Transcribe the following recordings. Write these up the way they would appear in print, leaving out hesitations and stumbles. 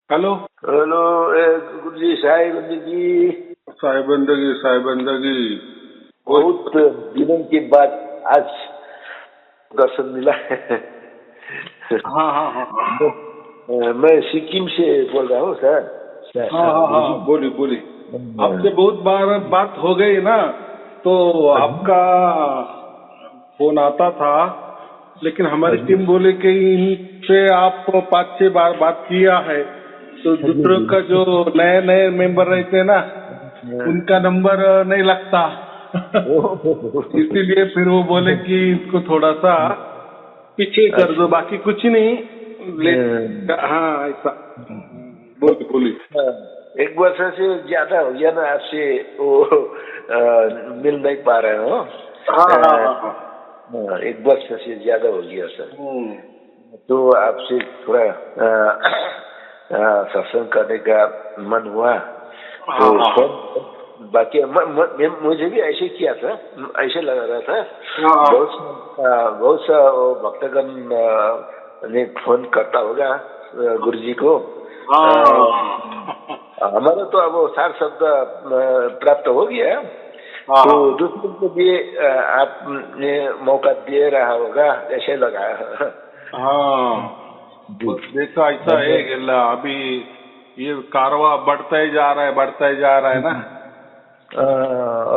Hello. Hello. गुरु जी, साहिब जी। साहिबंदगी बोल। बहुत दिनों के बाद आज दर्शन मिला है। हाँ हाँ हाँ हाँ मैं सिक्किम से बोल रहा हूँ सर। हाँ हाँ गुरु हाँ, जी। बोली बोली। आपसे बहुत बार बात हो गई ना, तो आपका फोन आता था, लेकिन हमारी टीम बोले कि इनसे आप 5-6 बार बात किया है, तो दूसरों का जो नए नए मेंबर रहते हैं ना, उनका नंबर नहीं लगता। इसीलिए फिर वो बोले कि इसको थोड़ा सा पीछे कर दो, बाकी कुछ नहीं। ले हाँ ऐसा। बोली बोली। एक वर्ष से ज्यादा हो गया ना आपसे वो मिल नहीं पा रहे हो। हाँ हाँ हाँ हाँ। एक वर्ष से ज्यादा हो गया सर। तो आपसे थोड़ा सत्संग करने का मन हुआ हाँ तो हाँ फोन। बाकी मुझे भी ऐसे किया था, ऐसे लग रहा था। हाँ बहुत सा वो भक्तगण ने फोन करता होगा गुरु जी को। हाँ हमारा तो अब वो सार शब्द प्राप्त हो गया है। हाँ तो हाँ दूसरों को भी आपने मौका दे रहा होगा ऐसे लगा। हाँ। जी। बस देखा ऐसा है कि अभी ये कारवा बढ़ता ही जा रहा है, बढ़ता ही जा रहा है ना।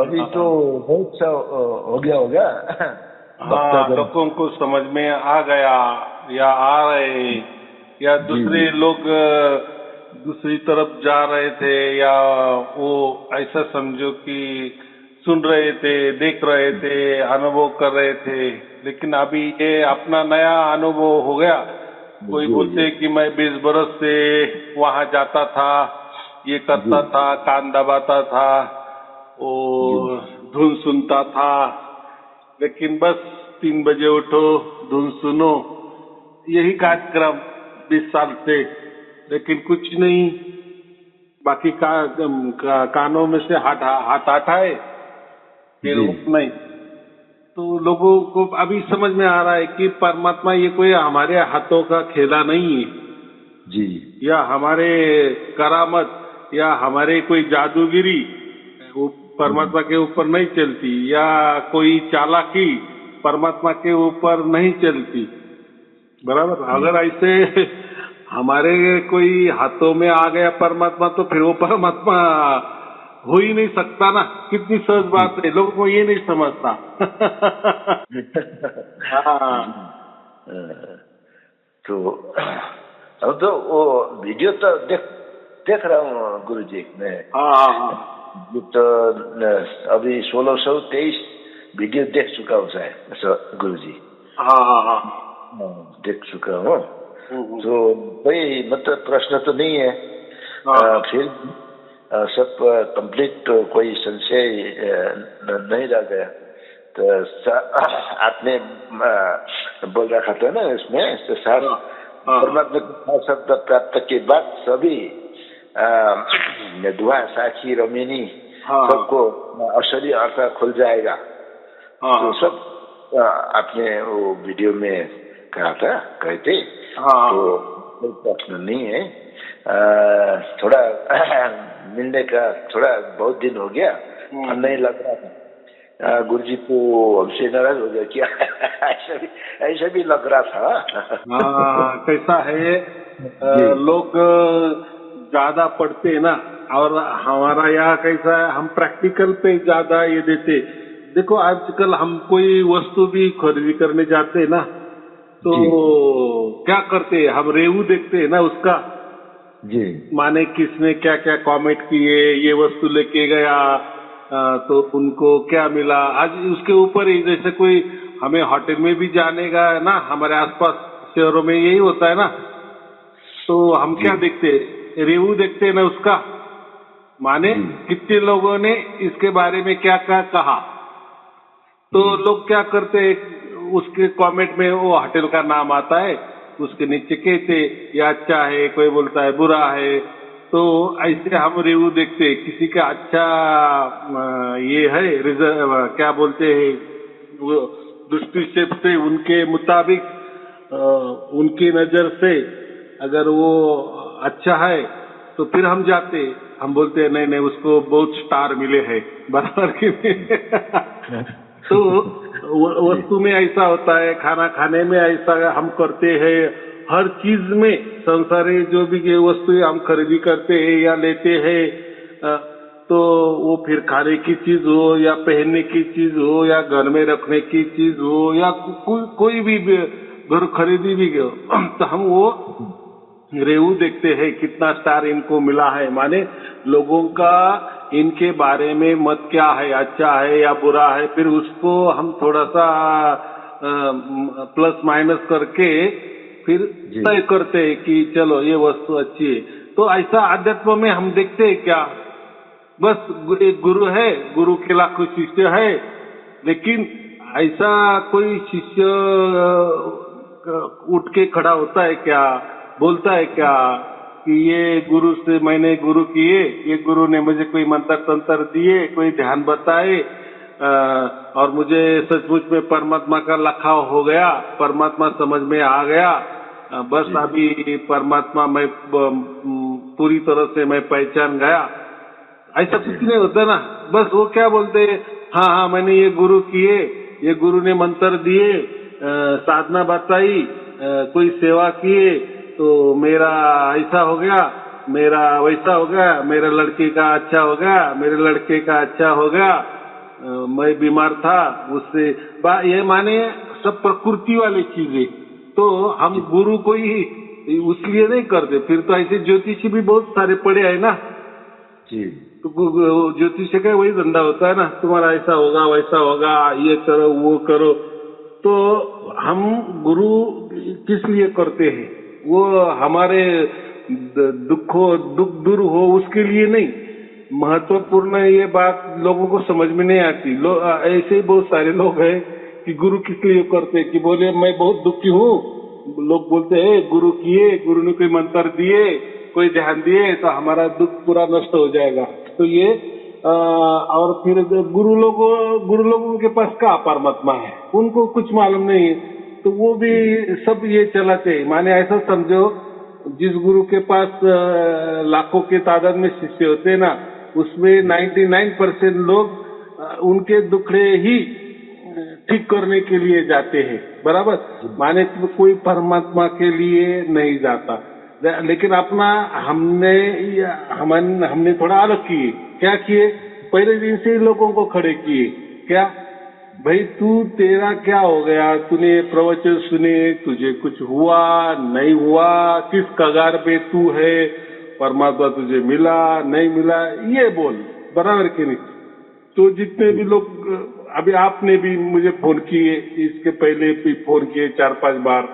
अभी तो हाँ बहुत सा हो गया होगा। हाँ, भक्तगण। लोगों को समझ में आ गया या आ रहे हैं, या जी दूसरे जी लोग दूसरी तरफ जा रहे थे, या वो ऐसा समझो कि सुन रहे थे, देख रहे थे, अनुभव कर रहे थे। लेकिन अभी ये अपना नया अनुभव हो गया। कोई जी जी बोलते कि मैं 20 बरस से वहां जाता था, ये जी करता था, कान दबाता था, वो जी धुन सुनता था, लेकिन बस 3 बजे उठो, धुन सुनो, यही कार्यक्रम 20 साल से। लेकिन कुछ नहीं, बाकी कानों में से हाथ हाथ हटाए, फिर जी वो नहीं। तो लोगों को अभी समझ में आ रहा है कि परमात्मा ये कोई हमारे हाथों का खेला नहीं है, जी या हमारे करामत, या हमारे कोई जादूगिरी वो परमात्मा के ऊपर नहीं चलती, या कोई चालाकी परमात्मा के ऊपर नहीं चलती। बराबर। अगर ऐसे हमारे कोई हाथों में आ गया परमात्मा, तो फिर वो परमात्मा हो ही नहीं सकता ना। कितनी सहज जी। बात है, लोगों को ये नहीं समझता। जी। हाँ तो अब तो वो वीडियो तो देख रहा हूँ गुरु जी मैं। हाँ हाँ ये तो अभी 1623 वीडियो देख चुका हूँ शायद गुरु जी। हाँ हाँ हाँ। देख चुका हूँ। हम्म। तो कोई मतलब प्रश्न तो नहीं है। हाँ हाँ फिर सब कंप्लीट कोई संशय नहीं रह गया। तो आपने बोल रखा था ना इसमें तो सार हाँ हाँ परमात्मा के शब्द प्राप्त के बाद सभी दुआ साखी रमिनी हाँ सबको असली अर्थ खुल जाएगा। हाँ तो हाँ सब आपने वो वीडियो में कहा था, कहे थे। हाँ तो हाँ कोई प्रश्न नहीं है। थोड़ा मिलने का थोड़ा बहुत दिन हो गया, हम्म। नहीं लग रहा था। गुरु जी को हमसे नाराज हो गया क्या? ऐसा भी लग रहा था। हाँ, कैसा है, जी लोग ज्यादा पढ़ते हैं ना, और हमारा यहाँ कैसा है, हम प्रैक्टिकल पे ज्यादा ये देते। देखो आजकल हम कोई वस्तु भी खरीदी करने जाते हैं ना, तो जी क्या करते हैं, हम रेव्यू देखते हैं ना उसका। जी माने किसने क्या क्या कमेंट किए, ये वस्तु लेके गया, तो उनको क्या मिला आज उसके ऊपर ही। जैसे कोई हमें होटल में भी जाने का है ना, हमारे आसपास शहरों में यही होता है ना, तो हम जी क्या देखते हैं, रिव्यू देखते हैं ना उसका। माने जी कितने लोगों ने इसके बारे में क्या क्या कहा। तो जी लोग क्या करते हैं, उसके कमेंट में वो होटल का नाम आता है, उसके नीचे कहते ये अच्छा है, कोई बोलता है बुरा है। तो ऐसे हम रिव्यू देखते हैं, किसी का अच्छा ये है रिजर्व क्या बोलते हैं, वो दृष्टि से उनके मुताबिक, उनकी नजर से अगर वो अच्छा है तो फिर हम जाते, हम बोलते हैं नहीं नहीं उसको बहुत स्टार मिले हैं, बराबर कि नहीं? तो वस्तु में ऐसा होता है, खाना खाने में ऐसा हम करते हैं, हर चीज में संसारी जो भी ये वस्तु हम खरीदी करते हैं या लेते हैं, तो वो फिर खाने की चीज हो या पहनने की चीज हो या घर में रखने की चीज हो या कोई भी घर खरीदी भी हो, तो हम वो रेव्यू देखते हैं कितना स्टार इनको मिला है, माने लोगों का इनके बारे में मत क्या है, अच्छा है या बुरा है, फिर उसको हम थोड़ा सा प्लस माइनस करके फिर तय करते हैं कि चलो ये वस्तु अच्छी है। तो ऐसा अध्यात्म में हम देखते हैं क्या, बस एक गुरु है, गुरु के लाखों शिष्य है, लेकिन ऐसा कोई शिष्य उठ के खड़ा होता है क्या, बोलता है क्या कि ये गुरु से मैंने गुरु किए, ये गुरु ने मुझे कोई मंत्र तंत्र दिए, कोई ध्यान बताए, और मुझे सचमुच में परमात्मा का लखाव हो गया, परमात्मा समझ में आ गया, बस अभी परमात्मा मैं पूरी तरह से मैं पहचान गया, ऐसा कुछ नहीं होता ना। बस वो क्या बोलते हैं, हाँ हाँ मैंने ये गुरु किए, ये गुरु ने मंत्र दिए, साधना बताई, कोई सेवा किए, तो मेरा ऐसा हो गया, मेरा वैसा हो गया, मेरे लड़के का अच्छा हो गया, मेरे लड़के का अच्छा हो गया, मैं बीमार था उससे, ये माने सब प्रकृति वाली चीजें। तो हम गुरु को ही उसलिए नहीं करते, फिर तो ऐसे ज्योतिषी भी बहुत सारे पड़े हैं ना जी। तो ज्योतिष का वही धंधा होता है ना, तुम्हारा ऐसा होगा वैसा होगा, ये करो वो करो। तो हम गुरु किस लिए करते हैं, वो हमारे दुख दूर हो उसके लिए नहीं। महत्वपूर्ण ये बात लोगों को समझ में नहीं आती। ऐसे ही बहुत सारे लोग हैं कि गुरु किस लिए करते हैं, कि बोले मैं बहुत दुखी हूँ, लोग बोलते हैं गुरु किए, गुरु ने कोई मंत्र दिए, कोई ध्यान दिए तो हमारा दुख पूरा नष्ट हो जाएगा। तो ये और फिर गुरु लोगों के पास क्या परमात्मा है, उनको कुछ मालूम नहीं है, तो वो भी सब ये चलाते हैं। माने ऐसा समझो, जिस गुरु के पास लाखों के तादाद में शिष्य होते हैं ना, उसमें 99% लोग उनके दुखड़े ही ठीक करने के लिए जाते हैं, बराबर। माने कोई परमात्मा के लिए नहीं जाता, लेकिन अपना हमने थोड़ा अलग किए। क्या किए, पहले दिन से ही लोगों को खड़े किए, क्या भाई तू तेरा क्या हो गया, तूने प्रवचन सुने, तुझे कुछ हुआ नहीं हुआ, किस कगार पे तू है, परमात्मा तुझे मिला नहीं मिला, ये बोल, बराबर कि नहीं। तो जितने भी लोग, अभी आपने भी मुझे फोन किए, इसके पहले भी फोन किए 4-5 बार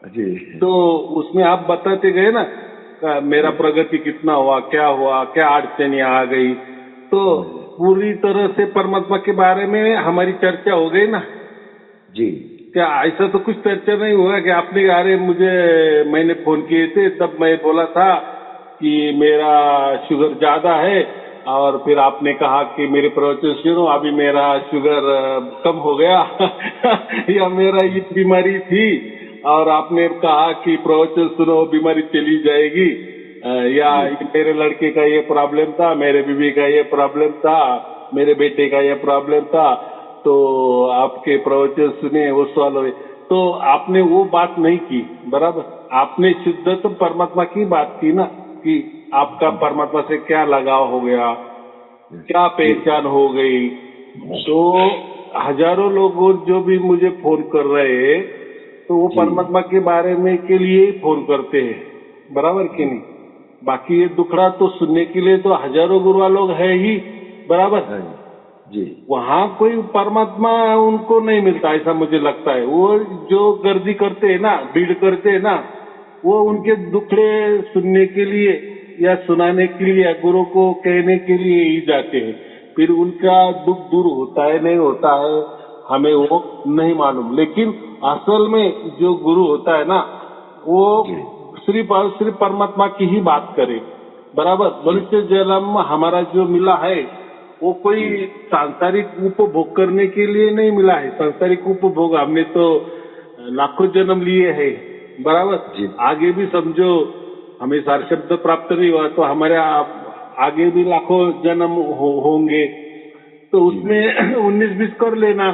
जी, तो उसमें आप बताते गए ना मेरा प्रगति कितना हुआ, क्या अड़चनियां आ गई, तो पूरी तरह से परमात्मा के बारे में हमारी चर्चा हो गई ना जी। क्या ऐसा तो कुछ चर्चा नहीं हुआ कि आपने, अरे मैंने फोन किए थे तब मैं बोला था कि मेरा शुगर ज्यादा है, और फिर आपने कहा कि मेरे प्रवचन सुनो, अभी मेरा शुगर कम हो गया या मेरा ये बीमारी थी और आपने कहा कि प्रवचन सुनो बीमारी चली जाएगी, या मेरे लड़के का ये प्रॉब्लम था, मेरे बीवी का ये प्रॉब्लम था, मेरे बेटे का ये प्रॉब्लम था, तो आपके प्रवचन सुने वो सॉल्व हुए। तो आपने वो बात नहीं की, बराबर। आपने शुद्ध तो परमात्मा की बात की ना, कि आपका परमात्मा से क्या लगाव हो गया, क्या पहचान हो गई। तो हजारों लोग जो भी मुझे फोन कर रहे हैं, तो वो परमात्मा के बारे में के लिए ही फोन करते हैं, बराबर कि नहीं। बाकी ये दुखड़ा तो सुनने के लिए तो हजारों गुरुआ लोग है ही, बराबर जी। वहाँ कोई परमात्मा उनको नहीं मिलता, ऐसा मुझे लगता है। वो जो गर्दी करते हैं ना, भीड़ करते हैं ना, वो उनके दुखड़े सुनने के लिए या सुनाने के लिए या गुरु को कहने के लिए ही जाते हैं। फिर उनका दुख दूर होता है नहीं होता है हमें वो नहीं मालूम, लेकिन असल में जो गुरु होता है ना, वो सिर्फ और सिर्फ परमात्मा की ही बात करे, बराबर। मनुष्य जन्म हमारा जो मिला है वो कोई सांसारिक उपभोग करने के लिए नहीं मिला है। सांसारिक उपभोग हमने तो लाखों जन्म लिए हैं, बराबर। आगे भी समझो हमें सार शब्द प्राप्त नहीं हुआ तो हमारे आगे भी लाखों जन्म होंगे, तो उसमें 19-20 कर लेना,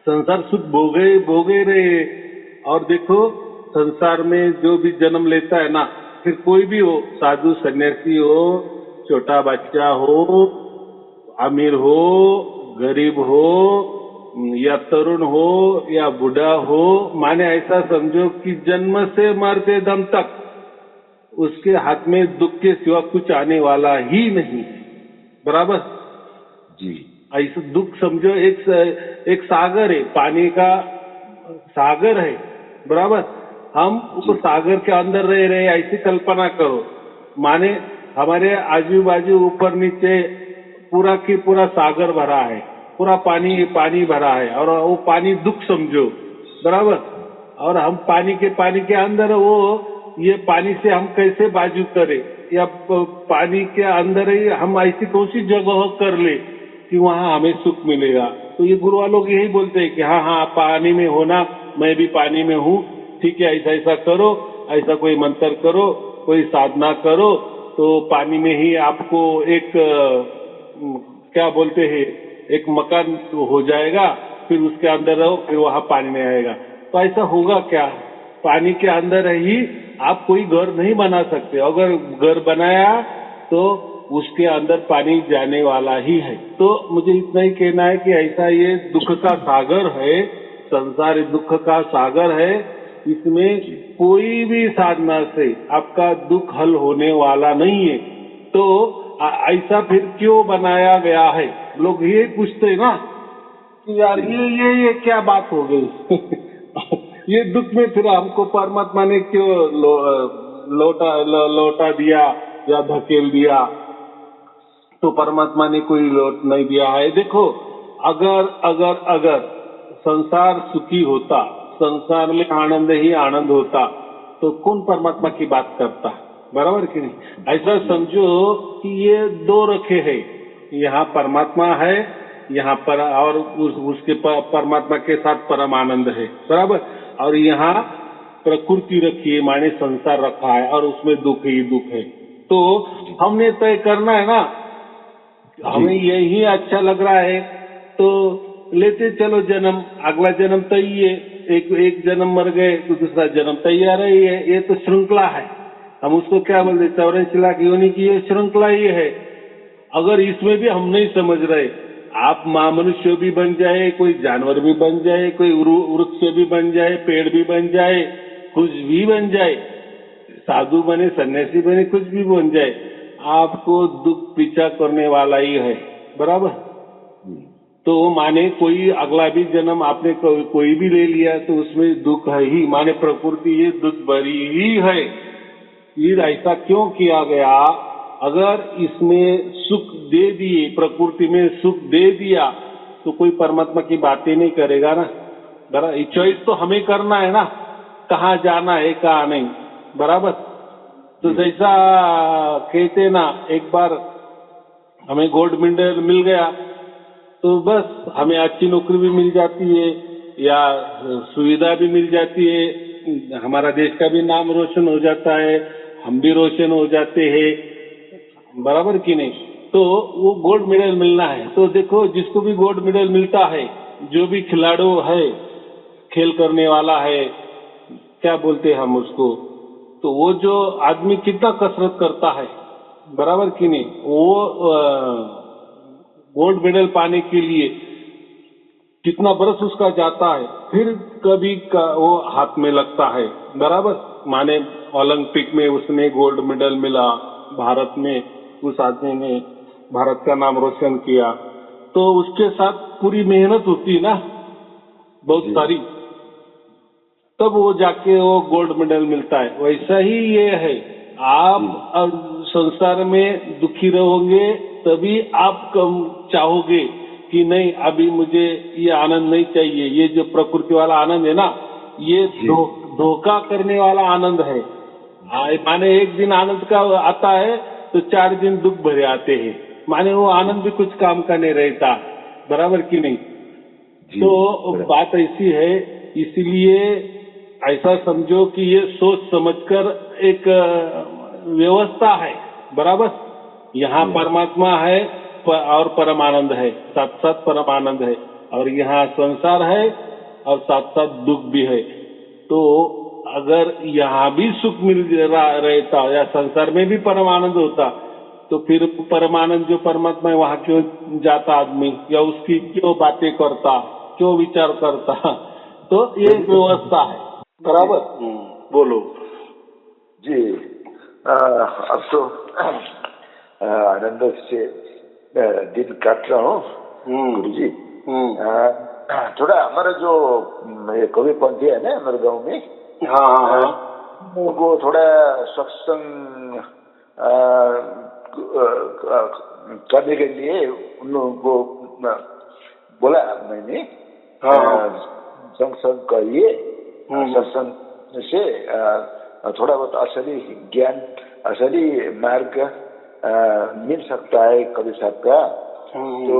संसार सुख भोगे भोगे रहे। और देखो संसार में जो भी जन्म लेता है ना, फिर कोई भी हो, साधु सन्यासी हो, छोटा बच्चा हो, अमीर हो, गरीब हो, या तरुण हो या बूढ़ा हो, माने ऐसा समझो कि जन्म से मरते दम तक उसके हाथ में दुख के सिवा कुछ आने वाला ही नहीं है। बराबर जी। ऐसा दुख समझो एक सागर है, पानी का सागर है। बराबर, हम उस सागर के अंदर रह रहे ऐसी कल्पना करो, माने हमारे आजू बाजू ऊपर नीचे पूरा की पूरा सागर भरा है, पूरा पानी पानी भरा है, और वो पानी दुख समझो। बराबर, और हम पानी के अंदर, वो ये पानी से हम कैसे बाजू करें, या पानी के अंदर ही हम ऐसी कौन सी जगह कर ले कि वहां हमें सुख मिलेगा। तो ये गुरुआ लोग यही बोलते हैं कि हाँ हाँ पानी में होना, मैं भी पानी में हूँ, ठीक है, ऐसा ऐसा करो, ऐसा कोई मंत्र करो, कोई साधना करो, तो पानी में ही आपको एक क्या बोलते हैं, एक मकान हो जाएगा, फिर उसके अंदर रहो, फिर वहां पानी में आएगा। तो ऐसा होगा क्या? पानी के अंदर ही आप कोई घर नहीं बना सकते, अगर घर बनाया तो उसके अंदर पानी जाने वाला ही है। तो मुझे इतना ही कहना है कि ऐसा ये दुख का सागर है, संसार दुख का सागर है, इसमें कोई भी साधना से आपका दुख हल होने वाला नहीं है। तो ऐसा फिर क्यों बनाया गया है? लोग ये पूछते हैं ना कि यार ये क्या बात हो गई ये दुख में फिर हमको परमात्मा ने क्यों लौटा दिया या धकेल दिया? तो परमात्मा ने कोई लौट नहीं दिया है। देखो, अगर संसार सुखी होता, संसार में आनंद ही आनंद होता, तो कौन परमात्मा की बात करता? बराबर कि नहीं? ऐसा समझो कि ये दो रखे हैं, यहाँ परमात्मा है, यहाँ पर और उसके परमात्मा के साथ परम आनंद है। बराबर, और यहाँ प्रकृति रखी है, माने संसार रखा है, और उसमें दुख ही दुख है। तो हमने तय करना है ना, हमें यही अच्छा लग रहा है तो लेते चलो जन्म, अगला जन्म तय है, एक जन्म मर गए तो दूसरा जन्म तैयार ही है। ये तो श्रृंखला है, हम उसको क्या बोलते, 84 लाख योनि की ये श्रृंखला ही है। अगर इसमें भी हम नहीं समझ रहे, आप मनुष्य भी बन जाए, कोई जानवर भी बन जाए, कोई वृक्ष भी बन जाए, पेड़ भी बन जाए, कुछ भी बन जाए, साधु बने, सन्यासी बने, कुछ भी बन जाए, आपको दुख पीछा करने वाला ही है। बराबर, तो माने कोई अगला भी जन्म आपने कोई भी ले लिया तो उसमें दुख है ही, माने प्रकृति ये दुख भरी ही है। फिर ऐसा क्यों किया गया? अगर इसमें सुख दे दिए, प्रकृति में सुख दे दिया, तो कोई परमात्मा की बातें नहीं करेगा ना। बराबर, चॉइस तो हमें करना है ना, कहाँ जाना है कहाँ नहीं। बराबर, तो जैसा कहते ना, एक बार हमें गोल्ड मेडल मिल गया तो बस हमें अच्छी नौकरी भी मिल जाती है, या सुविधा भी मिल जाती है, हमारा देश का भी नाम रोशन हो जाता है, हम भी रोशन हो जाते हैं। बराबर कि नहीं? तो वो गोल्ड मेडल मिलना है, तो देखो जिसको भी गोल्ड मेडल मिलता है, जो भी खिलाड़ी है, खेल करने वाला है, क्या बोलते हैं हम उसको, तो वो जो आदमी कितना कसरत करता है, बराबर कि नहीं, वो गोल्ड मेडल पाने के लिए कितना बरस उसका जाता है, फिर कभी वो हाथ में लगता है। बराबर, माने ओलंपिक में उसने गोल्ड मेडल मिला, भारत में उस आदमी ने भारत का नाम रोशन किया, तो उसके साथ पूरी मेहनत होती है ना, बहुत सारी, तब वो जाके वो गोल्ड मेडल मिलता है। वैसा ही ये है, आप संसार में दुखी रहोगे तभी आप कम चाहोगे कि नहीं अभी मुझे ये आनंद नहीं चाहिए, ये जो प्रकृति वाला आनंद है ना, ये धोखा करने वाला आनंद है। माने एक दिन आनंद का आता है तो 4 दिन दुख भरे आते हैं, माने वो आनंद भी कुछ काम का नहीं रहता। बराबर कि नहीं? तो बात ऐसी है, इसलिए ऐसा समझो कि ये सोच समझकर एक व्यवस्था है, बराबर। यहाँ परमात्मा है और परमानंद है, साथ साथ परमानंद है, और यहाँ संसार है और साथ साथ दुख भी है। तो अगर यहाँ भी सुख मिल रहता या संसार में भी परमानंद होता, तो फिर परमानंद जो परमात्मा है वहां क्यों जाता आदमी, या उसकी क्यों बातें करता, क्यों विचार करता। तो ये एक व्यवस्था है, बराबर। बोलो जी। अब तो आनंद से दिन काट रहा हूँ गुरु जी। थोड़ा हमारा जो कवि पंथी है ना हमारे गांव में, वो थोड़ा सत्संग करने के लिए उन लोगों को बोला मैंने, सत्संग करिए, सत्संग से थोड़ा बहुत असली ज्ञान, असली मार्ग मिल सकता है कवि साहब का। तो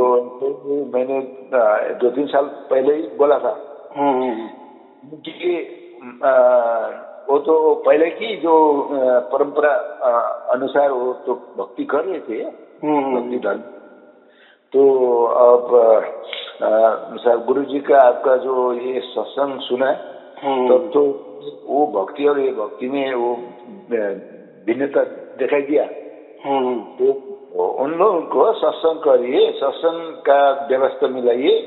मैंने 2-3 साल पहले ही बोला था कि वो तो पहले की जो परंपरा अनुसार वो तो भक्ति कर रहे थे, भक्ति धर्म। तो अब सर गुरु जी का आपका जो ये सत्संग सुना तब तो वो भक्ति और ये भक्ति में वो भिन्नता दिखाई दिया। तो उन लोगों को सत्संग करिए, सत्संग का व्यवस्था मिलाइए,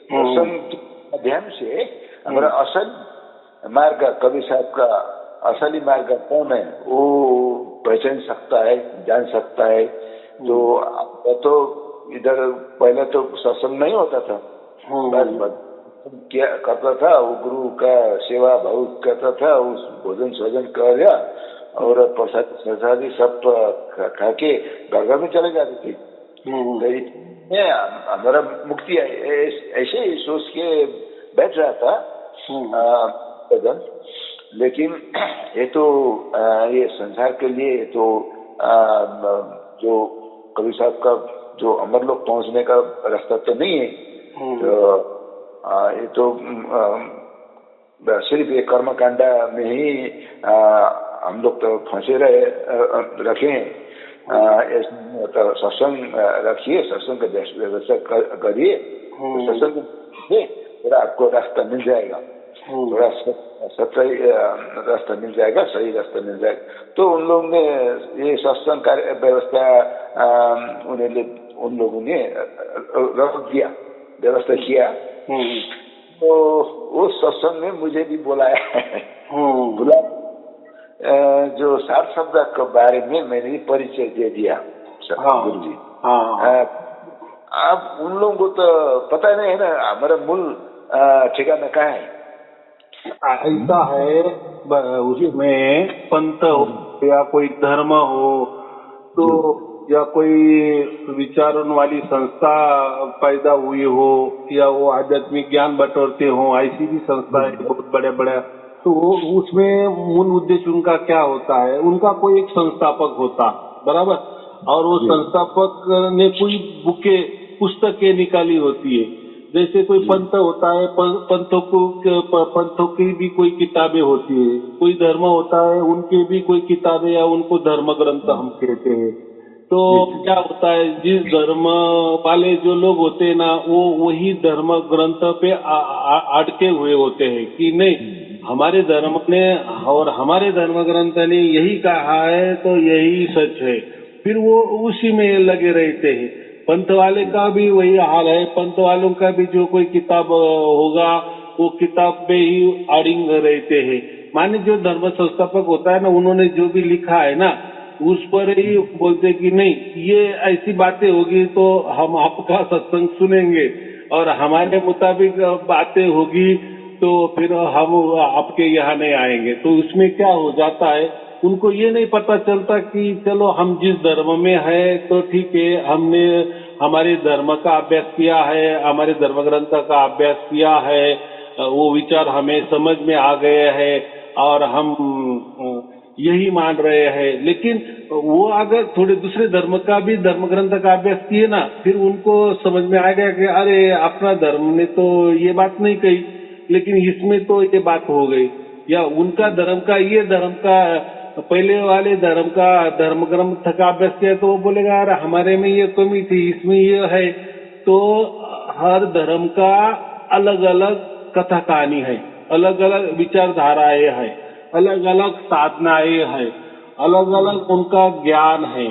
सत्संग के माध्यम से हमारा असल मार्ग, कवि साहब का असली मार्ग कौन है वो पहचान सकता है, जान सकता है। तो इधर पहले तो सत्संग नहीं होता था, बस क्या करता था वो गुरु का सेवा भाव करता था, उस भोजन स्वजन कर लिया और प्रसादी सब खा के घर में चले जाते थे। तो हमारा मुक्ति ऐसे ही सोच के बैठ रहा था भजन। लेकिन ये तो ये संसार के लिए तो जो कवि साहब का जो अमर लोग पहुंचने का रास्ता तो नहीं है। तो ये तो सिर्फ ये कर्मकांडा में ही हम लोग तो फंसे रखे। सत्संग रखिए, सत्संग का व्यवस्था करिए, सत्संग से थोड़ा आपको रास्ता मिल जाएगा, थोड़ा सही रास्ता मिल जाएगा, सही रास्ता मिल जाएगा। तो उन लोगों ने ये सत्संग का व्यवस्था उन लोगों ने रख दिया, व्यवस्था किया। तो उस सत्संग में मुझे भी बुलाया बुला जो 60 शब्द के बारे में मैंने परिचय दे दिया गुरु जी। अब उन लोगों को तो पता नहीं है ना हमारा मूल ठिकाना कहाँ है। ऐसा है उसमें पंथ हो या कोई धर्म हो तो या कोई विचारों वाली संस्था पैदा हुई हो या वो आध्यात्मिक ज्ञान बटोरते हो, ऐसी भी संस्था है बहुत बड़े बड़े। तो उसमें मूल उद्देश्य उनका क्या होता है, उनका कोई एक संस्थापक होता, बराबर। और वो संस्थापक ने कोई पुस्तकें निकाली होती है। जैसे कोई पंथ होता है, पंथों की भी कोई किताबें होती है, कोई धर्म होता है उनके भी कोई किताबें या उनको धर्म ग्रंथ हम कहते हैं। तो क्या होता है, जिस धर्म वाले जो लोग होते हैं ना, वो वही धर्म ग्रंथ पे अटके हुए होते हैं कि नहीं हमारे धर्म ने और हमारे धर्म ग्रंथ ने यही कहा है तो यही सच है, फिर वो उसी में लगे रहते हैं। पंथ वाले का भी वही हाल है, पंथ वालों का भी जो कोई किताब होगा वो किताब पे ही अड़िंग रहते हैं। माने जो धर्म संस्थापक होता है ना, उन्होंने जो भी लिखा है ना उस पर ही बोलते कि नहीं ये ऐसी बातें होगी तो हम आपका सत्संग सुनेंगे, और हमारे मुताबिक बातें होगी तो फिर हम आपके यहाँ नहीं आएंगे। तो उसमें क्या हो जाता है, उनको ये नहीं पता चलता कि चलो हम जिस धर्म में है तो ठीक है, हमने हमारे धर्म का अभ्यास किया है, हमारे धर्म ग्रंथ का अभ्यास किया है, वो विचार हमें समझ में आ गए हैं और हम यही मान रहे हैं। लेकिन वो अगर थोड़े दूसरे धर्म का भी धर्म ग्रंथ का अभ्यास किए ना, फिर उनको समझ में आ गया कि अरे अपना धर्म ने तो ये बात नहीं कही, लेकिन इसमें तो ये बात हो गई। या उनका धर्म का ये धर्म का पहले वाले धर्म का धर्म ग्रंथ का अभ्यास किया तो वो बोलेगा यार हमारे में ये कमी थी, इसमें ये है। तो हर धर्म का अलग अलग कथा कहानी है, अलग अलग विचारधाराएं है, अलग अलग साधनाएं है, अलग अलग उनका ज्ञान है,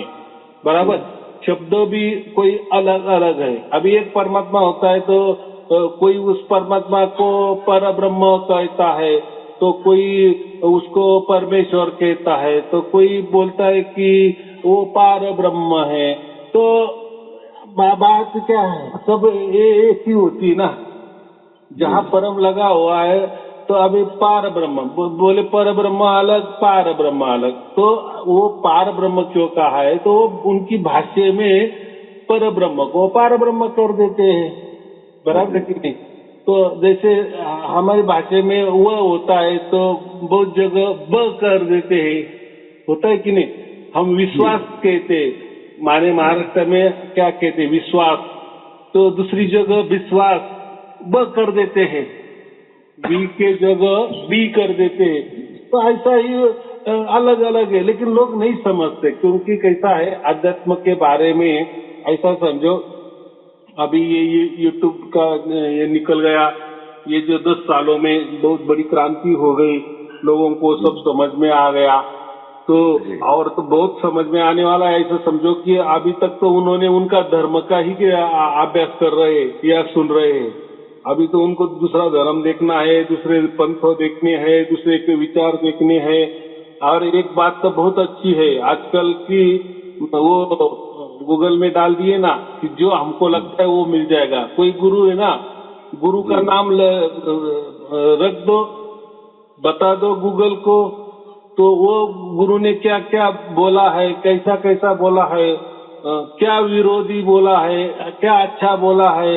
बराबर। शब्द भी कोई अलग अलग है। अभी एक परमात्मा होता है तो कोई उस परमात्मा को पर ब्रह्म कहता है, तो कोई उसको परमेश्वर कहता है, तो कोई बोलता है कि वो पार ब्रह्म है। तो बात क्या है, सब एक ही होती ना। जहाँ परम लगा हुआ है तो अभी पार ब्रह्म बोले, पर ब्रह्म अलग पार ब्रह्म अलग। तो वो पार ब्रह्म क्यों कहा है, तो उनकी भाष्य में पर ब्रह्म को पार ब्रह्म कर देते हैं, बराबर कि नहीं। तो जैसे हमारी भाषा में वह होता है तो बहुत जगह ब कर देते हैं, होता है कि नहीं। हम विश्वास कहते, माने महाराष्ट्र में क्या कहते, विश्वास, तो दूसरी जगह विश्वास ब कर देते हैं, बी के जगह बी कर देते हैं। तो ऐसा ही अलग अलग है, लेकिन लोग नहीं समझते। क्योंकि कैसा है, अध्यात्म के बारे में ऐसा समझो, अभी ये यूट्यूब का ये निकल गया, ये जो 10 सालों में बहुत बड़ी क्रांति हो गई, लोगों को सब समझ में आ गया। तो और तो बहुत समझ में आने वाला है। ऐसा समझो कि अभी तक तो उन्होंने उनका धर्म का ही अभ्यास कर रहे या सुन रहे हैं। अभी तो उनको दूसरा धर्म देखना है, दूसरे पंथ देखने हैं, दूसरे के विचार देखने हैं। और एक बात तो बहुत अच्छी है आजकल की, वो गूगल में डाल दिए ना कि जो हमको लगता है वो मिल जाएगा। कोई गुरु है ना, गुरु का नाम रख दो, बता दो गूगल को, तो वो गुरु ने क्या क्या बोला है, कैसा कैसा बोला है, क्या विरोधी बोला है, क्या अच्छा बोला है,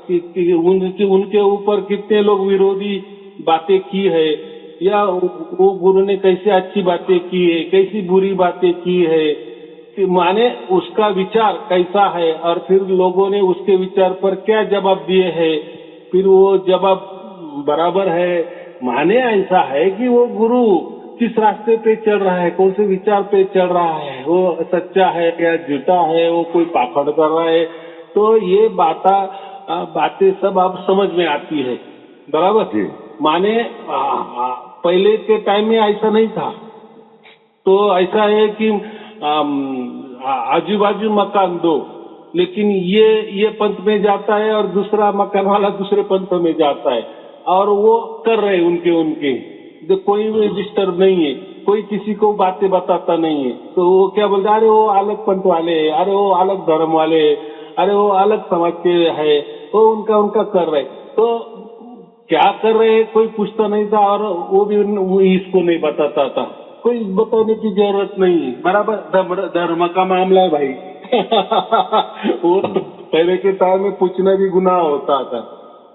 कि उनके ऊपर कितने लोग विरोधी बातें की है, या वो गुरु ने कैसे अच्छी बातें की है, कैसी बुरी बातें की है, माने उसका विचार कैसा है, और फिर लोगों ने उसके विचार पर क्या जवाब दिए हैं, फिर वो जवाब बराबर है। माने ऐसा है कि वो गुरु किस रास्ते पे चल रहा है, कौन से विचार पे चल रहा है, वो सच्चा है या झूठा है, वो कोई पाखंड कर रहा है। तो ये बातें सब आप समझ में आती है, बराबर। माने पहले के टाइम में ऐसा नहीं था। तो ऐसा है कि आजू बाजू मकान दो, लेकिन ये पंथ में जाता है और दूसरा मकान वाला दूसरे पंथ में जाता है, और वो कर रहे उनके तो कोई भी डिस्टर्ब नहीं है, कोई किसी को बातें बताता नहीं है। तो वो क्या बोलते, अरे वो अलग पंथ वाले है, अरे वो अलग धर्म वाले है, अरे वो अलग समाज के है, वो उनका कर रहे। तो क्या कर रहे हैं कोई पूछता नहीं था, और वो भी इसको नहीं बताता था। कोई बताने की जरूरत नहीं है, बराबर। धर्म का मामला है भाई। वो पहले के टाइम में पूछना भी गुनाह होता था।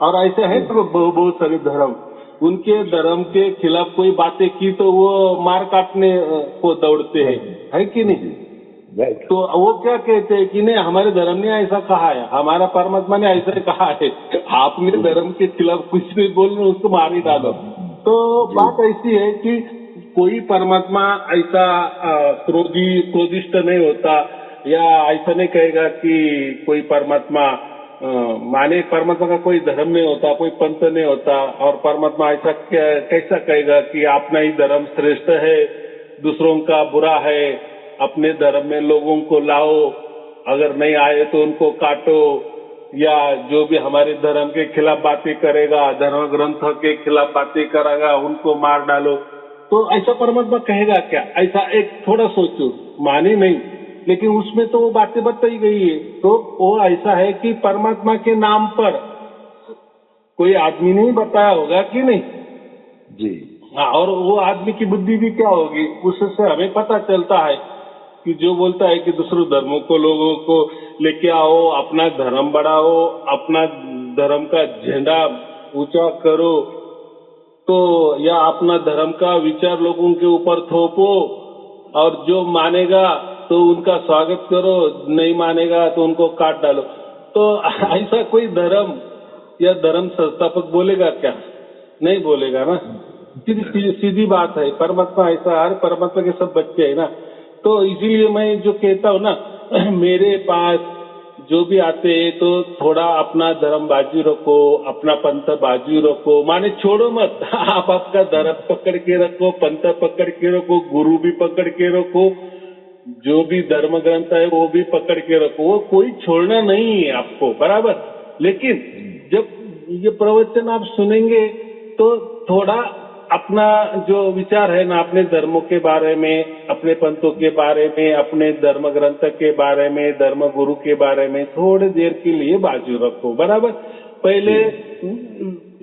और ऐसे है तो बहुत सारे धर्म, उनके धर्म के खिलाफ कोई बातें की तो वो मार काटने को दौड़ते हैं, है कि नहीं। तो वो क्या कहते हैं कि नहीं, हमारे धर्म ने ऐसा कहा है, हमारा परमात्मा ने ऐसा कहा है, आपने धर्म के खिलाफ कुछ नहीं बोलना, उसको मार ही डालो। तो बात ऐसी है कि कोई परमात्मा ऐसा क्रोधिष्ट नहीं होता, या ऐसा नहीं कहेगा कि कोई परमात्मा माने परमात्मा का कोई धर्म नहीं होता, कोई पंथ नहीं होता। और परमात्मा ऐसा कैसा कहेगा कि अपना ही धर्म श्रेष्ठ है, दूसरों का बुरा है, अपने धर्म में लोगों को लाओ, अगर नहीं आए तो उनको काटो, या जो भी हमारे धर्म के खिलाफ बातें करेगा, धर्म ग्रंथ के खिलाफ बातें करेगा, उनको मार डालो। तो ऐसा परमात्मा कहेगा क्या? ऐसा एक थोड़ा सोचो, माने नहीं, लेकिन उसमें तो वो बातें बताई गई है। तो वो ऐसा है कि परमात्मा के नाम पर कोई आदमी नहीं बताया होगा कि नहीं जी। हाँ, और वो आदमी की बुद्धि भी क्या होगी, उससे हमें पता चलता है कि जो बोलता है कि दूसरे धर्मों को लोगों को लेके आओ, अपना धर्म बढ़ाओ, अपना धर्म का झंडा ऊंचा करो, तो या अपना धर्म का विचार लोगों के ऊपर थोपो, और जो मानेगा तो उनका स्वागत करो, नहीं मानेगा तो उनको काट डालो। तो ऐसा कोई धर्म या धर्म संस्थापक बोलेगा क्या? नहीं बोलेगा ना। सीधी बात है। परमात्मा ऐसा, हर परमात्मा के सब बच्चे है ना, तो इसीलिए मैं जो कहता हूँ ना, मेरे पास जो भी आते हैं तो थोड़ा अपना धर्म बाजू रखो, अपना पंथ बाजू रखो, माने छोड़ो मत। आप आपका धर्म पकड़ के रखो, पंथ पकड़ के रखो, गुरु भी पकड़ के रखो, जो भी धर्म ग्रंथ है वो भी पकड़ के रखो, वो कोई छोड़ना नहीं है आपको, बराबर। लेकिन जब ये प्रवचन आप सुनेंगे तो थोड़ा अपना जो विचार है ना, अपने धर्मों के बारे में, अपने पंथों के बारे में, अपने धर्म ग्रंथ के बारे में, धर्म गुरु के बारे में थोड़ी देर के लिए बाजू रखो, बराबर। पहले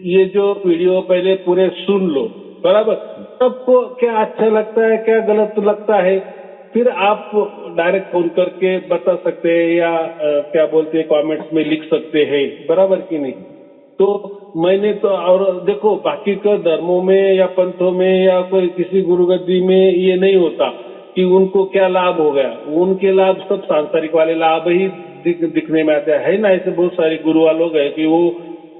ये जो वीडियो पहले पूरे सुन लो, बराबर। सबको क्या अच्छा लगता है, क्या गलत लगता है, फिर आप डायरेक्ट फोन करके बता सकते हैं, या क्या बोलते हैं, कमेंट्स में लिख सकते हैं, बराबर कि नहीं। तो मैंने तो, और देखो बाकी का धर्मों में या पंथों में या कोई किसी गुरुगद्दी में ये नहीं होता कि उनको क्या लाभ हो गया, उनके लाभ सब सांसारिक वाले लाभ ही दिखने में आते है ना। ऐसे बहुत सारे गुरुआ लोग हैं कि वो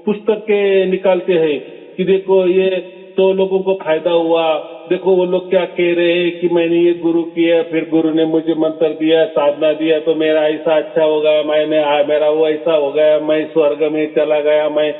पुस्तक के निकालते हैं कि देखो ये तो लोगों को फायदा हुआ, देखो वो लोग क्या कह रहे हैं कि मैंने ये गुरु किया, फिर गुरु ने मुझे मंत्र दिया, साधना दिया, तो मेरा ऐसा अच्छा होगा, मेरा वो ऐसा हो गया, मैं स्वर्ग में चला गया, मैं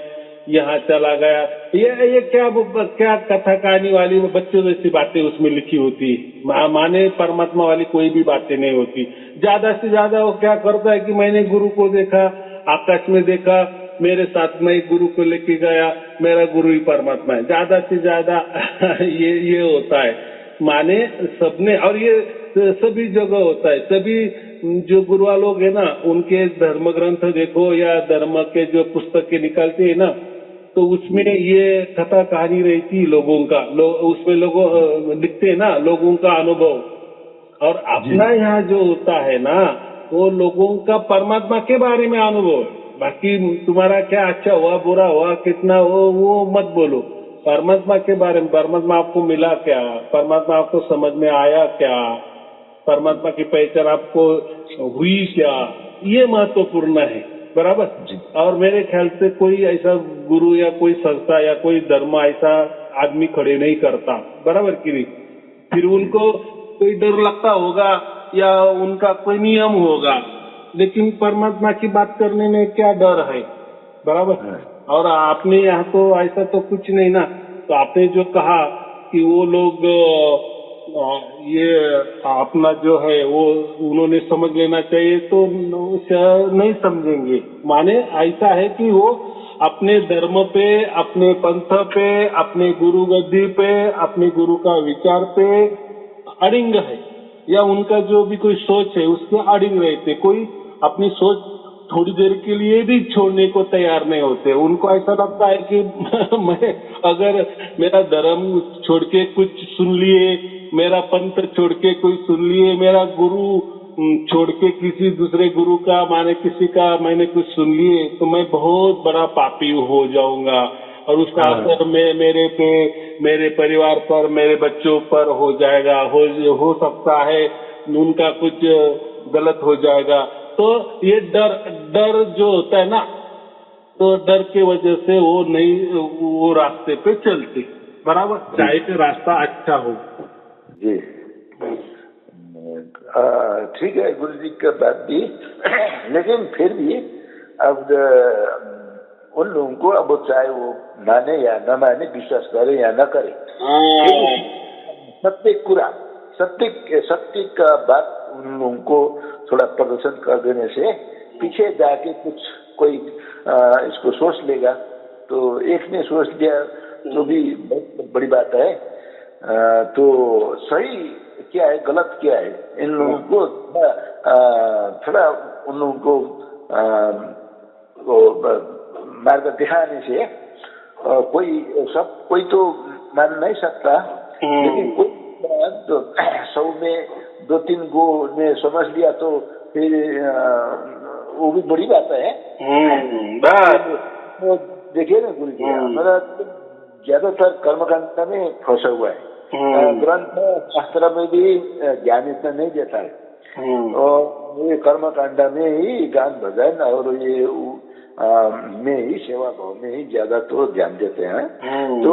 यहाँ चला गया। ये क्या कथा कहानी वाली बच्चों जैसी बातें उसमें लिखी होती, माने परमात्मा वाली कोई भी बातें नहीं होती। ज्यादा से ज्यादा वो क्या करता है कि मैंने गुरु को देखा, आकाश में देखा, मेरे साथ में एक गुरु को लेके गया, मेरा गुरु ही परमात्मा है, ज्यादा से ज्यादा ये होता है। माने सबने, और ये सभी जगह होता है, सभी जो गुरुआ लोग है ना, उनके धर्म ग्रंथ देखो या धर्म के जो पुस्तक के निकालते हैं ना, तो उसमें ये कथा कहानी रहती लोगों का, उसमें लोगों लिखते हैं ना लोगों का अनुभव, और अपना यहाँ जो होता है ना, वो लोगों का परमात्मा के बारे में अनुभव है। बाकी तुम्हारा क्या अच्छा हुआ, बुरा हुआ, कितना हो, वो मत बोलो। परमात्मा के बारे में, परमात्मा आपको मिला क्या, परमात्मा आपको समझ में आया क्या, परमात्मा की पहचान आपको हुई क्या, ये महत्वपूर्ण है, बराबर। और मेरे ख्याल से कोई ऐसा गुरु या कोई संस्था या कोई धर्म ऐसा आदमी खड़े नहीं करता, बराबर कि नहीं। फिर उनको कोई डर लगता होगा या उनका कोई नियम होगा, लेकिन परमात्मा की बात करने में क्या डर है, बराबर। और आपने यहाँ तो ऐसा तो कुछ नहीं ना, तो आपने जो कहा कि वो लोग ये अपना जो है वो उन्होंने समझ लेना चाहिए, तो नहीं समझेंगे। माने ऐसा है कि वो अपने धर्म पे, अपने पंथ पे, अपने गुरु गद्दी पे, अपने गुरु का विचार पे अड़िंग है, या उनका जो भी कोई सोच है उसके अड़िंग रहते, कोई अपनी सोच थोड़ी देर के लिए भी छोड़ने को तैयार नहीं होते। उनको ऐसा लगता है कि मैं अगर मेरा धर्म छोड़ के कुछ सुन लिए, मेरा पंथ छोड़ के कोई सुन लिए, मेरा गुरु छोड़ के किसी दूसरे गुरु का, माने किसी का मैंने कुछ सुन लिए, तो मैं बहुत बड़ा पापी हो जाऊंगा, और उसका असर मेरे पे, मेरे परिवार पर, मेरे बच्चों पर हो जाएगा, हो सकता है उनका कुछ गलत हो जाएगा। तो ये डर जो होता है ना, तो डर के वजह से वो नहीं, वो रास्ते पे चलते, बराबर, चाहे कि रास्ता अच्छा हो। जी ठीक है गुरु जी का बात भी, लेकिन फिर भी अब उन लोगों को, अब चाहे वो माने या न माने, विश्वास करे या न करे, सत्य का बात उन लोगों को थोड़ा प्रदर्शन कर देने से पीछे जाके कुछ कोई इसको सोच लेगा, तो एक ने सोच लिया तो भी बहुत बड़ी बात है। तो सही क्या है, गलत क्या है, इन लोगों को थोड़ा उन लोगों को मार्ग दिखाने से कोई तो मान नहीं सकता, लेकिन कोई तो 100 में 2-3 गो ने समझ लिया तो फिर वो भी बड़ी बात है। तो देखिए ना गुरु जी, हमारा ज्यादातर कर्मकांड में फंसा हुआ है। ग्रंथ शास्त्र में भी ज्ञान इतना नहीं देता है, और ये कर्मकांड में ही गान भजन और ये में ही सेवा भाव में ही ज्यादा तो ध्यान देते हैं। तो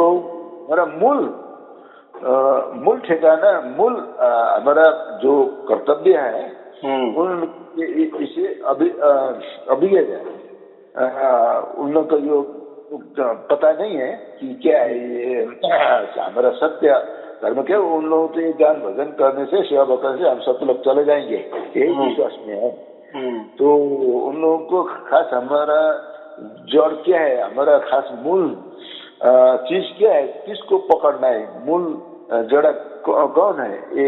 हमारा मूल मूल ठिकाना, मूल हमारा जो कर्तव्य है, उन इसे अभिज्ञ है। उन लोग को जो पता नहीं है कि क्या है ये हमारा सत्य धर्म क्या, उन लोगों को ज्ञान भजन करने से, सेवा भक्ति से हम सब लोग चले जाएंगे, यही विश्वास में है। तो उन लोगों को खास हमारा जड़ क्या है, हमारा खास मूल चीज क्या है, किसको पकड़ना है, मूल जड़ कौन है, ये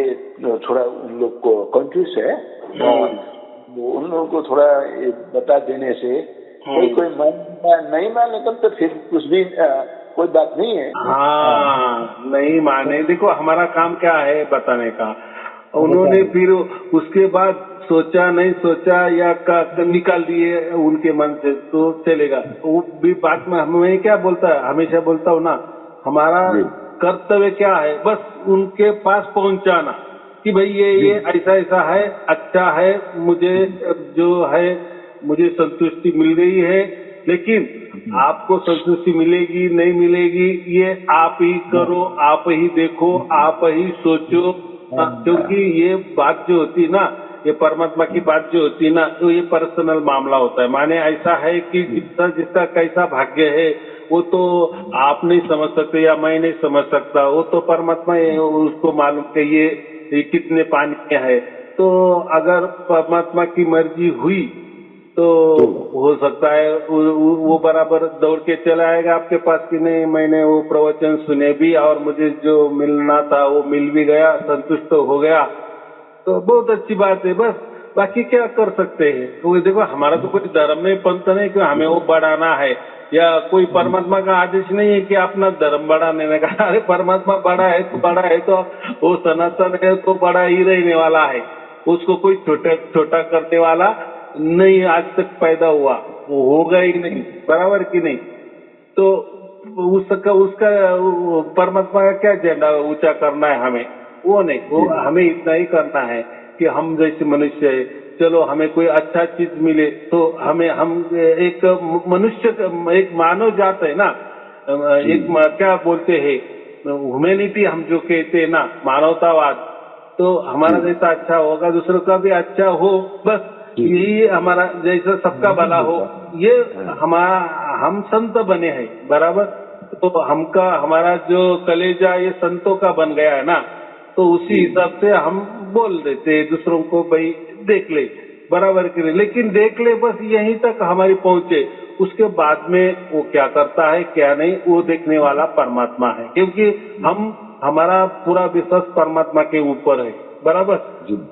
थोड़ा उन लोग को कंफ्यूज है। उन लोगों को थोड़ा ये बता देने से कोई नहीं मान लेता तो फिर कुछ भी कोई बात नहीं है। हाँ, नहीं माने, देखो हमारा काम क्या है बताने का। उन्होंने फिर उसके बाद सोचा नहीं सोचा या निकाल दिए उनके मन से तो चलेगा, वो भी बात में हमें क्या बोलता है, हमेशा बोलता हूँ ना, हमारा कर्तव्य क्या है, बस उनके पास पहुंचाना कि भाई ये ऐसा ऐसा है, अच्छा है, मुझे जो है मुझे संतुष्टि मिल गई है, लेकिन आपको संतुष्टि मिलेगी नहीं मिलेगी ये आप ही करो, आप ही देखो, आप ही सोचो। क्योंकि ये बात जो होती है ना, ये परमात्मा की बात जो होती है ना, तो ये पर्सनल मामला होता है। माने ऐसा है कि जिसका जिसका कैसा भाग्य है वो तो आप नहीं समझ सकते या मैं नहीं समझ सकता, वो तो परमात्मा उसको मालूम कि ये कितने पानी में है। तो अगर परमात्मा की मर्जी हुई तो हो सकता है वो बराबर दौड़ के चला आएगा आपके पास कि नहीं, मैंने वो प्रवचन सुने भी और मुझे जो मिलना था वो मिल भी गया, संतुष्ट हो गया, तो बहुत अच्छी बात है। बस बाकी क्या कर सकते हैं, तो देखो हमारा तो कोई धर्म नहीं, पंथ नहीं कि हमें वो बढ़ाना है, या कोई परमात्मा का आदेश नहीं है कि अपना धर्म बढ़ाने का। अरे परमात्मा बड़ा है तो वो सनातन है तो बड़ा ही रहने वाला है, उसको कोई छोटा करने वाला नहीं आज तक पैदा हुआ, वो होगा ही नहीं, बराबर कि नहीं। तो उसका परमात्मा का क्या झंडा ऊंचा करना है हमें, वो नहीं, वो हमें इतना ही करना है कि हम जैसे मनुष्य है, चलो हमें कोई अच्छा चीज मिले तो हम एक मनुष्य, एक मानव जात है ना, एक क्या बोलते हैं ह्यूमैनिटी, हम जो कहते हैं ना मानवतावाद, तो हमारा जैसा अच्छा होगा दूसरों का भी अच्छा हो, बस यही हमारा, जैसा सबका भला हो, ये हम संत बने हैं, बराबर। तो हमारा जो कलेजा ये संतों का बन गया है ना, तो उसी हिसाब से हम बोल देते हैं दूसरों को, भाई देख ले, बराबर के लिए, लेकिन देख ले बस यहीं तक हमारी पहुंचे, उसके बाद में वो क्या करता है क्या नहीं वो देखने वाला परमात्मा है, क्योंकि हमारा पूरा विश्वास परमात्मा के ऊपर है, बराबर,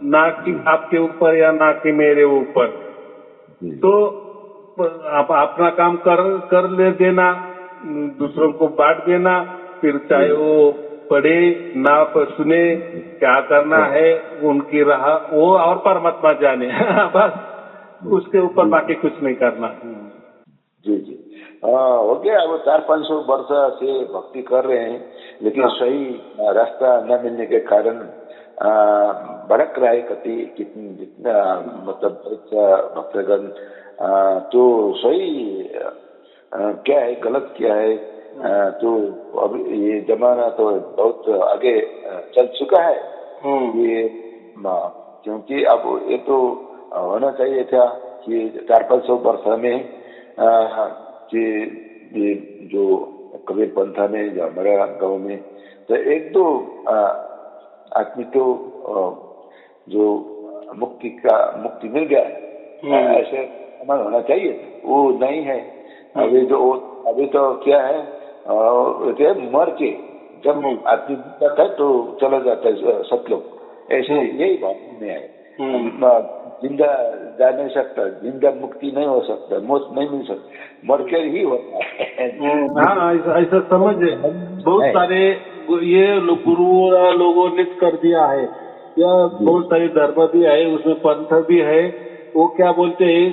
ना कि आपके ऊपर या ना कि मेरे ऊपर। तो आप अपना काम कर ले देना, दूसरों को बांट देना, फिर चाहे वो पढ़े ना सुने, क्या करना है उनकी राह वो और परमात्मा जाने। बस उसके ऊपर बाकी कुछ नहीं करना। जी हो गया, वो 400-500 वर्ष से भक्ति कर रहे हैं, लेकिन सही रास्ता न मिलने के कारण भटक रहा है कितनी जितना मतलब भक्तगण, तो सही क्या है गलत क्या है, तो अब ये जमाना तो बहुत आगे चल चुका है। ये क्योंकि अब ये तो होना चाहिए था कि 400-500 वर्ष में कि ये जो कबीर पंथा में जो हमारा गांव में तो एक दो आदमी तो जो मुक्ति मिल गया, ऐसे अमल होना चाहिए, वो नहीं है। अभी तो क्या है, मर के जब आदमी जाता है तो चला जाता है सतलोक, ऐसे यही भाव में है। जिंदा जा नहीं सकता, जिंदा मुक्ति नहीं हो सकता, मौत नहीं मिल सकती, मर के ही होता है। हाँ, ऐसा समझ बहुत सारे ये गुरु लोगों ने कर दिया है, या बहुत सारे धर्म भी है, उसमें पंथ भी है। वो क्या बोलते हैं,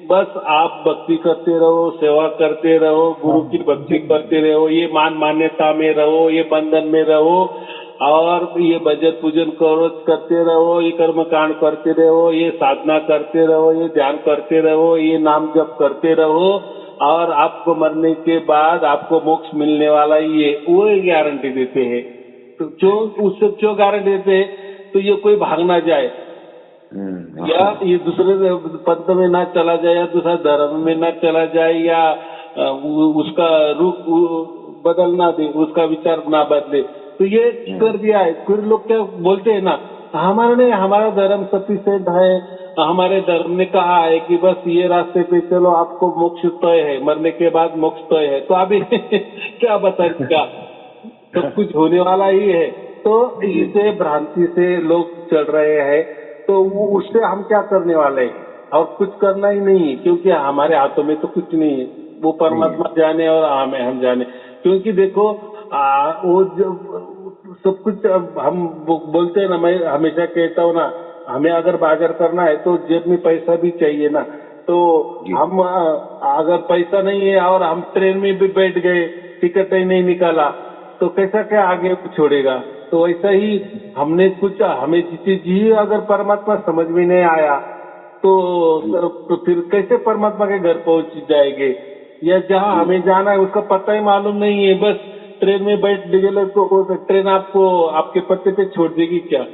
बस आप भक्ति करते रहो, सेवा करते रहो, गुरु की भक्ति करते रहो, ये मान्यता में रहो, ये बंधन में रहो, और ये भजन पूजन करते रहो, ये कर्म कांड करते रहो, ये साधना करते रहो, ये ध्यान करते रहो, ये नाम जप करते रहो, और आपको मरने के बाद आपको मोक्ष मिलने वाला ही है, वो गारंटी देते हैं। तो क्यों उससे क्यों गारंटी देते हैं? तो ये कोई भाग ना जाए या ये दूसरे पंथ में ना चला जाए या दूसरा धर्म में ना चला जाए या उसका रुख बदल ना दे, उसका विचार ना बदले। तो ये कर दिया है। फिर लोग क्या बोलते हैं ना, हमारा नहीं, हमारा धर्म सफिशिएंट है, हमारे धर्म ने कहा है कि बस ये रास्ते पे चलो आपको मोक्ष तय है, मरने के बाद मोक्ष तय है। तो अभी क्या बताएं क्या, सब कुछ होने वाला ही है। तो इसे भ्रांति से लोग चल रहे हैं। तो उससे हम क्या करने वाले हैं? और कुछ करना ही नहीं है, क्योंकि हमारे हाथों में तो कुछ नहीं है। वो परमात्मा जाने और हम जाने। क्योंकि देखो वो जब सब कुछ हम बोलते हैं ना, मैं हमेशा कहता हूँ ना, हमें अगर बाजार करना है तो जेब में पैसा भी चाहिए ना। तो हम अगर पैसा नहीं है और हम ट्रेन में भी बैठ गए, टिकट ही नहीं निकाला, तो कैसा क्या आगे छोड़ेगा? तो वैसा ही हमने कुछ हमें चीज अगर परमात्मा समझ में नहीं आया तो फिर कैसे परमात्मा के घर पहुंच जाएंगे? या जहाँ हमें जाना है उसका पता ही मालूम नहीं है, बस ट्रेन में बैठ गए तो ट्रेन आपको आपके पत्ते पे छोड़ देगी क्या?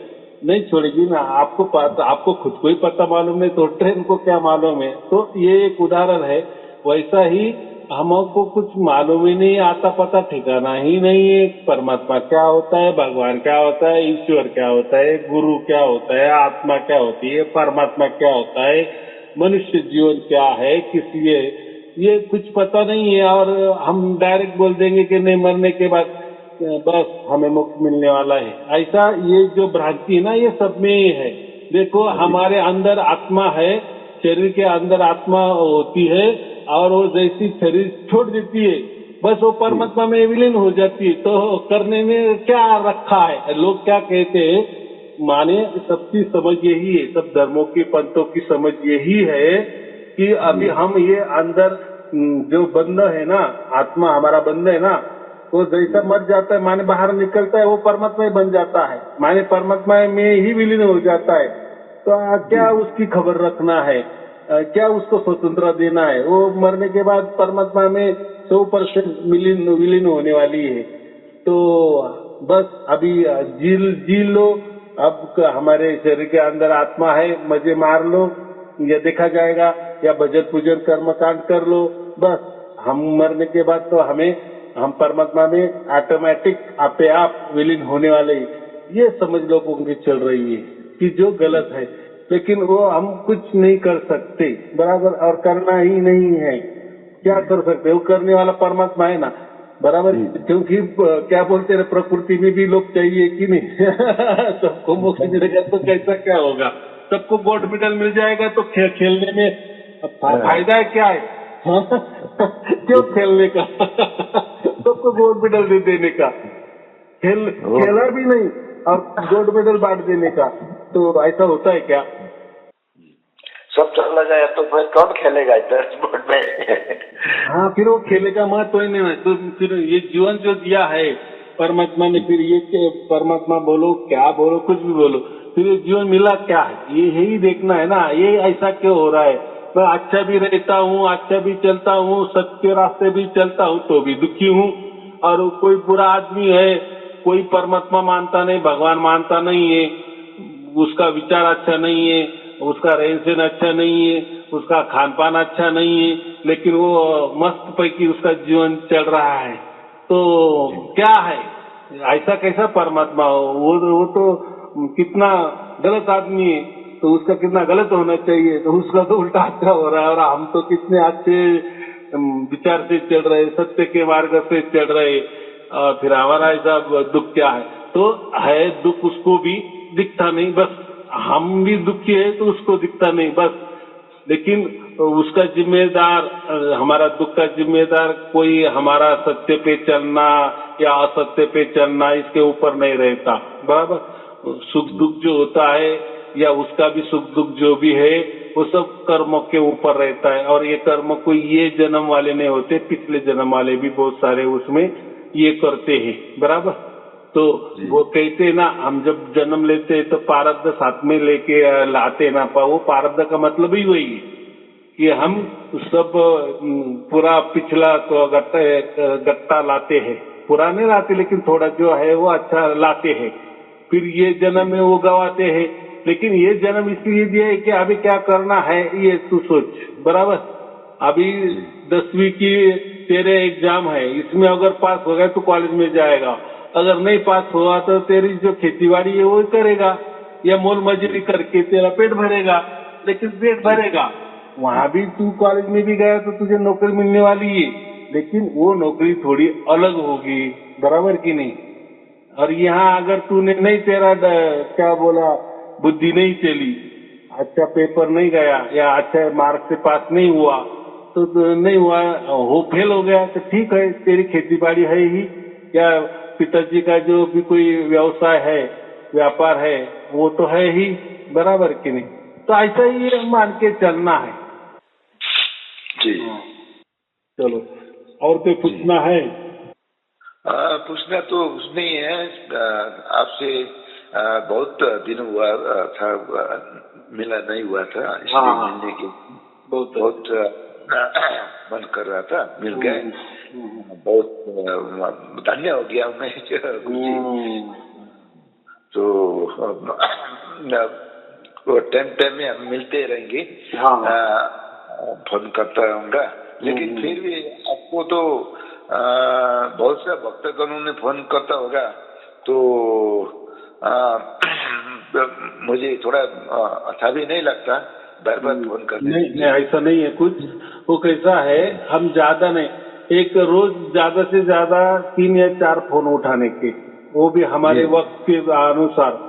नहीं छोड़ेगी ना। आपको खुद को ही पता मालूम नहीं तो ट्रेन को क्या मालूम है? तो ये एक उदाहरण है। वैसा ही हमको कुछ मालूम ही नहीं, आता पता ठिकाना ही नहीं है। परमात्मा क्या होता है, भगवान क्या होता है, ईश्वर क्या होता है, गुरु क्या होता है, आत्मा क्या होती है, परमात्मा क्या होता है, मनुष्य जीवन क्या है, किस लिए, ये कुछ पता नहीं है। और हम डायरेक्ट बोल देंगे कि नहीं, मरने के बाद बस हमें मोक्ष मिलने वाला है। ऐसा ये जो भ्रांति है ना, ये सब में ही है। देखो हमारे अंदर आत्मा है, शरीर के अंदर आत्मा होती है, और वो जैसी शरीर छोड़ देती है बस वो परमात्मा में विलीन हो जाती है। तो करने में क्या रखा है? लोग क्या कहते हैं, माने सबकी समझ यही है, सब धर्मों की पंथों की समझ यही है कि अभी हम ये अंदर जो बंद है ना, आत्मा हमारा बंद है ना, वो जैसा मर जाता है माने बाहर निकलता है, वो परमात्मा ही बन जाता है, माने परमात्मा में ही विलीन हो जाता है। तो क्या उसकी खबर रखना है? क्या उसको स्वतंत्रता देना है? वो मरने के बाद परमात्मा में 100% विलीन होने वाली है। तो बस अभी जी लो। अब हमारे शरीर के अंदर आत्मा है, मजे मार लो, या देखा जाएगा, या भजन पूजन कर्म कांड कर लो। बस हम मरने के बाद तो हम परमात्मा में ऑटोमेटिक आपे आप विलीन होने वाले। ये समझ लोगों की चल रही है कि जो गलत है, लेकिन वो हम कुछ नहीं कर सकते बराबर, और करना ही नहीं है। क्या कर सकते? वो करने वाला परमात्मा है ना बराबर। क्योंकि क्या बोलते हैं, प्रकृति में भी लोग चाहिए कि नहीं? सबको मोक्ष मिलेगा तो कैसा क्या होगा? सबको गोल्ड मेडल मिल जाएगा तो खेलने में फायदा है क्या है? क्यों खेलने का? सबको गोल्ड मेडल दे देने का, खेला भी नहीं और गोल्ड मेडल बांट देने का, तो ऐसा होता है क्या? सब चला जाए तो फिर कौन खेलेगा इधर स्पोर्ट में? हाँ, फिर वो खेले का महत्व ही नहीं है। तो फिर ये जीवन जो दिया है परमात्मा ने, फिर ये परमात्मा बोलो क्या बोलो, कुछ भी बोलो, फिर ये जीवन मिला क्या है? ये यही देखना है ना, ये ऐसा क्यों हो रहा है? मैं अच्छा भी रहता हूँ, अच्छा भी चलता हूँ, सत्य के रास्ते भी चलता हूँ, तो भी दुखी हूँ। और कोई बुरा आदमी है, कोई परमात्मा मानता नहीं, भगवान मानता नहीं है, उसका विचार अच्छा नहीं है, उसका रहन सहन अच्छा नहीं है, उसका खान पान अच्छा नहीं है, लेकिन वो मस्त पैकी उसका जीवन चल रहा है। तो क्या है? ऐसा कैसा परमात्मा हो? वो तो कितना गलत आदमी है, तो उसका कितना गलत होना चाहिए, तो उसका तो उल्टा अच्छा हो रहा है। और हम तो कितने अच्छे विचार से चल रहे, सत्य के मार्ग से चल रहे, और फिर हमारा ऐसा दुख क्या है? तो है दुख, उसको भी दिखता नहीं, बस हम भी दुखी है तो उसको दिखता नहीं बस। लेकिन उसका जिम्मेदार, हमारा दुख का जिम्मेदार कोई हमारा सत्य पे चलना या असत्य पे चलना, इसके ऊपर नहीं रहता बराबर। सुख दुख जो होता है, या उसका भी सुख दुख जो भी है, वो सब कर्मों के ऊपर रहता है। और ये कर्म कोई ये जन्म वाले नहीं होते, पिछले जन्म वाले भी बहुत सारे उसमें ये करते हैं बराबर। तो वो कहते ना, हम जब जन्म लेते हैं तो प्रारब्ध साथ में लेके लाते ना, वो प्रारब्ध का मतलब ही वही है कि हम सब पूरा पिछला तो गट्टा लाते हैं, पुराने लाते लेकिन थोड़ा जो है वो अच्छा लाते हैं, फिर ये जन्म में वो गवाते हैं, लेकिन ये जन्म इसलिए दिया है कि अभी क्या करना है ये तू सोच, बराबर। अभी 10वीं की तेरे एग्जाम है, इसमें अगर पास हो गया तो कॉलेज में जाएगा, अगर नहीं पास हुआ तो तेरी जो खेतीबाड़ी है वो करेगा या मोल मजूरी करके तेरा पेट भरेगा, लेकिन पेट भरेगा। वहां भी तू कॉलेज में भी गया तो तुझे नौकरी मिलने वाली है, लेकिन वो नौकरी थोड़ी अलग होगी, बराबर की नहीं। और यहाँ अगर तूने नहीं तेरा क्या बोला बुद्धि नहीं चली, अच्छा पेपर नहीं गया या अच्छा मार्क्स से पास नहीं हुआ तो नहीं हुआ, हो फेल हो गया तो ठीक है, तेरी खेती बाड़ी है ही, या पिताजी का जो भी कोई व्यवसाय है व्यापार है वो तो है ही, बराबर कि नहीं। तो ऐसा ही ये मान के चलना है जी। चलो, और कोई पूछना है? पूछना तो कुछ नहीं है, आपसे बहुत दिन हुआ था, मिला नहीं हुआ था, इसलिए मिलने के बहुत मन कर रहा था, मिल गए, बहुत धन्य हो गया मैं गुरुजी। तो टाइम में हम मिलते रहेंगे, फोन करता रहूंगा, लेकिन फिर भी आपको तो बहुत से भक्तगणों ने फोन करता होगा, तो मुझे थोड़ा अच्छा भी नहीं लगता बार बार फोन करने। नहीं, ऐसा नहीं है कुछ, वो कैसा है, हम ज्यादा नहीं, एक रोज ज्यादा से ज्यादा 3 या 4 फोन उठाने के, वो भी हमारे वक्त के अनुसार,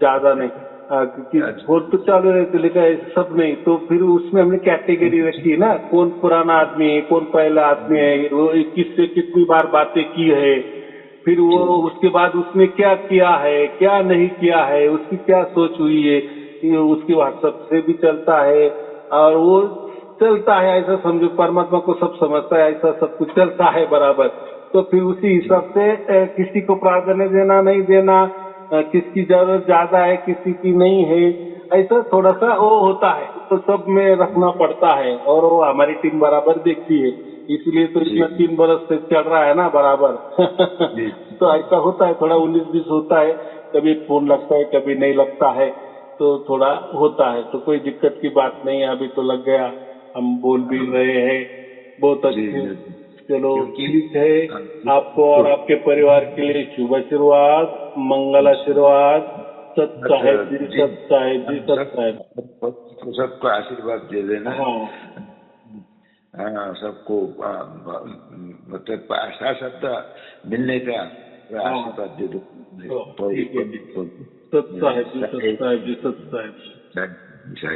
ज्यादा नहीं, क्योंकि फोन तो चालू रहते लेकिन सब नहीं, तो फिर उसमें हमने कैटेगरी रखी है ना, कौन पुराना आदमी है, कौन पहला आदमी है, वो किससे कितनी बार बातें की है, फिर वो उसके बाद उसने क्या किया है क्या नहीं किया है, उसकी क्या सोच हुई है, ये उसकी व्हाट्सएप से भी चलता है, और वो चलता है, ऐसा समझो परमात्मा को सब समझता है, ऐसा सब कुछ चलता है बराबर। तो फिर उसी हिसाब से किसी को प्राधान्य देना नहीं देना, किसकी जरूरत ज्यादा है किसी की नहीं है, ऐसा थोड़ा सा वो होता है, तो सब में रखना पड़ता है, और वो हमारी टीम बराबर देखती है, इसलिए तो इतना 3 बरस से चल रहा है ना बराबर। तो ऐसा होता है, थोड़ा 19-20 होता है, कभी फोन लगता है कभी नहीं लगता है, तो थोड़ा होता है, तो कोई दिक्कत की बात नहीं है, अभी तो लग गया, हम बोल भी रहे हैं, बहुत अच्छे। चलो ठीक है, आपको और आपके परिवार के लिए शुभ आशीर्वाद, मंगल आशीर्वाद, सत साहेब जी, सत साहेब जी, सत साहेब सबको आशीर्वाद दे देना। सबको मतलब आशा शब्द मिलने का आशीर्वाद दे दो। सत साहेब जी, सत साहेब जी, सत साहेब जी।